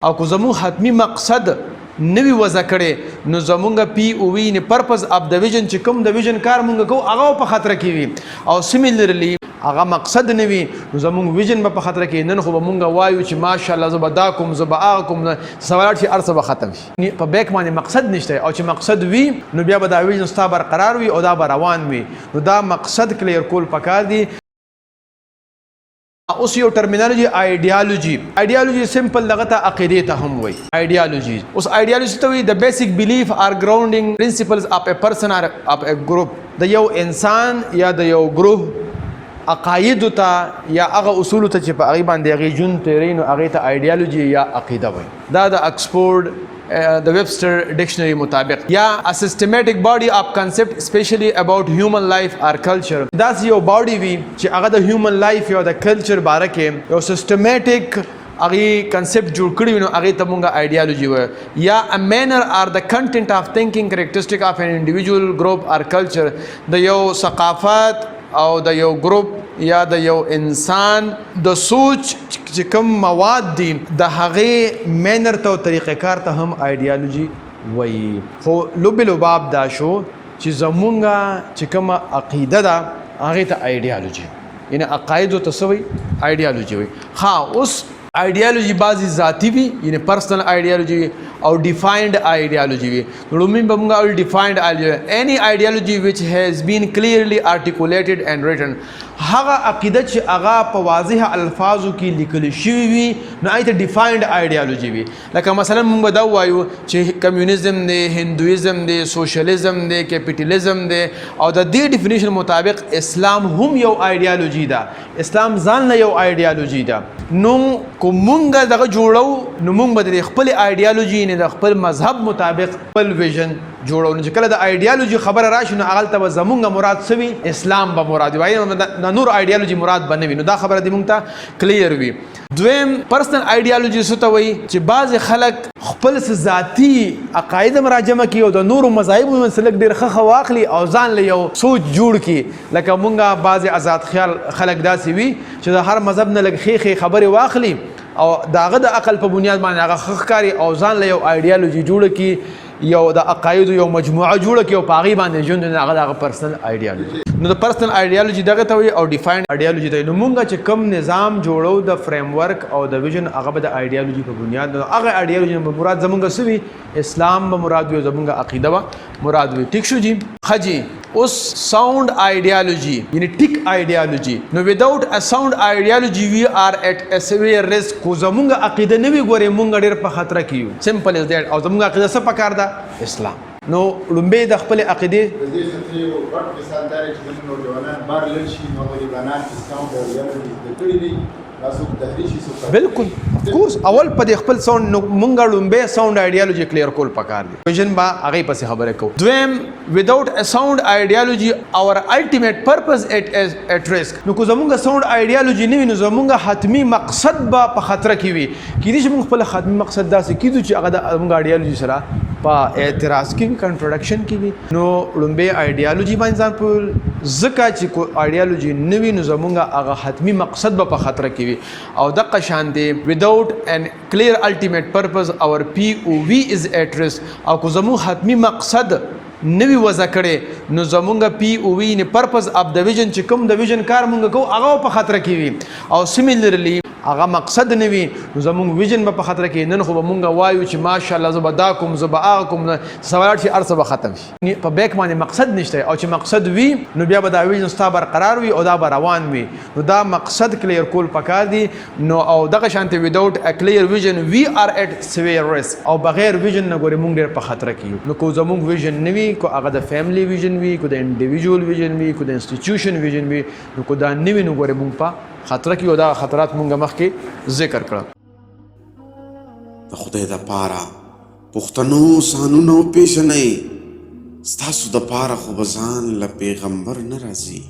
او کو زموږ حتمی مقصد نوی وضع کړي نو زمونږ پی او وی نه پرپز اف د ویژن چې کوم د ویژن کار مونږ کو هغه په خطر کې وي او سیملرلی هغه مقصد نه وي نو زمونږ ویژن په خطر کې نن خو مونږ وایو چې ماشاءالله زبدا کوم زبا کوم سوالات چې ارسه به ختم شي په بیک باندې مقصد نشته او چې مقصد وي نو بیا به دا ویژن ستا برقرار وي او دا روان وي نو دا مقصد کلیر کول پکار دي. اوس یو ټرمینالوجي ایډیالوجي سمپل دغه ته عقیده ته هم وای ایډیالوجي. اوس ایډیالوجي ته وای د بیسیک بیلیف ار ګراوندینګ پرنسپلز اف ا پرسن ار اف ا ګروپ د یو انسان یا د یو ګروپ عقاید ته یا هغه اصول ته چې په هغه باندې هغه جون تیرین او هغه ته ایډیالوجي یا عقیده وای. دا د اکسفورد the Webster dictionary مطابق یا a systematic body of concept especially about human life or culture. داس یو باډي وی چې هغه د human life یا د culture باره کې یو systematic هغه concept جوړ کړی نو هغه ته مونږه ideology وایو یا a manner or the content of thinking characteristic of an individual group or culture د یو ثقافت او د یو ګروپ یا د یو انسان د سوچ چې کوم مواد دي د هغه مینر ته او طریقې کار ته هم ایډیالوجي وایي. خو لب لباب دا شو چې زمونږه چې کوم عقیده ده هغه ته ایډیالوجي یعنی عقاید ته څه وایي ایډیالوجي وایي. ها اوس ایډیالوجي بعضی ذاتی وي یعنی پرسنل ایډیالوجي او ډیفاینډ ایډیالوجي وي. لومړی به موږ اول ډیفاینډ ایډیالوجي any ideology which has been clearly articulated and written هغه عقیده چې هغه په واضح الفاظو کې لیکل شوی وي نو ایته ډیفاینډ ایډیالوجي وي. لکه مثلا موږ دا وایو چې کمیونیزم دی هندویزم دی سوشلیزم دی کیپیټالیزم دی او د دې ډیفینیشن مطابق اسلام هم یو ایډیالوجي ده. اسلام ځان له یو ایډیالوجي ده. نو کوم موږ دغه جوړو نو موږ به د خپل ایډیالوجي نه د خپل مذهب مطابق خپل ویژن جوړو. نو چې کله د ایډیالوجي خبره راشي نو هغه ته زمونږ مراد سوي اسلام به مراد وي نه نور ایډیالوجي مراد بنوي. نو دا خبره دې مونږ ته کلیر وي. دویم پرسنل ایډیالوجي څه ته وایي چې بعض خلک خپل ذاتي عقاید مراجمه کوي او د نورو مذاهبو مسلک ډېر ښه واخلي او ځان له یو سوچ جوړ کړي. لکه مونږه بعض آزاد خیال خلک داسې وي چې د هر مذهب نه لږ ښې خبرې واخلي او داغه د عقل په بنیاد باندې هغه ښه ښکاري او ځان له یو ایډیالوجي جوړ کړي یو د عقایدو یو مجموعه جوړه کړي او په هغې باندې ژوند هغه پرسنل ایډیالوجي. نو د پرسنل ایډیالوجي دغه ته وایي او ډیفاینډ ایډیالوجي ته. نو مونږ چې کوم نظام جوړو د فریم ورک او د ویژن هغه به د ایډیالوجي په بنیاد هغه ایډیالوجي به مراد زمونږ څه وي اسلام به مراد وي زمونږ عقیده به مراد وي. ټیک شو جی ښه جی. اوس ساوند ایډیالوجي یعنی ټیک ایډیالوجي. نو وداوت ا ساوند ایډیالوجي وی آر ایٹ ا سیویر ریسک. کو زمونږ عقیده نه وي ګورې مونږ ډېر په خطر کې یو. سمپل از دیټ. او زمونږ عقیده څه پکار ده اسلام. نو لومبه د خپل عقیده د دې خطرې یو غټ مثال دا چې موږ نوجوانان بار لړ شي نو غریبانان اسلام او یالوجي د کړي دي تاسو تحریش سو بالکل اف کورس اول په خپل ساوند مونږ لومبه ساوند ایډیالوجي کلیر کول پکار دي. ویژن با هغه پسې خبره کو. دویم without a sound ideology our ultimate purpose at risk. نو کو زمونږ ساوند ایډیالوجي نه وي نو زمونږ حتمی مقصد به په خطر کې وي. کیدې چې موږ خپل حتمی مقصد داسې کیدو چې هغه د زمونږ ایډیالوجي سره په اعتراض کې کنټرډکشن کې وي. نو لومبه ایډیالوجي باندې ځان په ځکه چې کو ایډیالوجي نه وي نو زمونږ هغه حتمی مقصد به په خطر کې وي. او دغه شان دی without an clear ultimate purpose our POV is at risk. او کو زموږ حتمی مقصد نوی وضع کړي نو زمونږ POV نه پرپز اف د ویژن چې کوم د ویژن کار مونږ کو هغه په خطر کې وي او سیملرلی هغه مقصد نه وي نو زمونږ ویژن په خطر کې. نن خو مونږ وایو چې ماشاءالله زبدا کوم زبا کوم سوالات چې ارسه به ختم شي په بیک باندې مقصد نشته او چې مقصد وي نو بیا به دا ویژن ستا برقرار وي او دا به روان وي. نو دا مقصد کلیر کول پکار دي. نو او دغه شانته without a clear vision we are at severe risk. او بغیر ویژن نه ګوري مونږ ډېر په خطر کې یو. نو کو زمونږ ویژن نه وي کو هغه د فیملی ویژن وي کو د انډیویډوال ویژن وي کو د انسټیټیوشن ویژن وي نو کو دا نه وي نو ګوري مونږ په خطر کې او دا خطرات مونږ مخکې ذکر کړل. د خدای د پاره پښتنو سانونو پیژنئ ستاسو د پاره خو به ځان له پیغمبر نه راځي.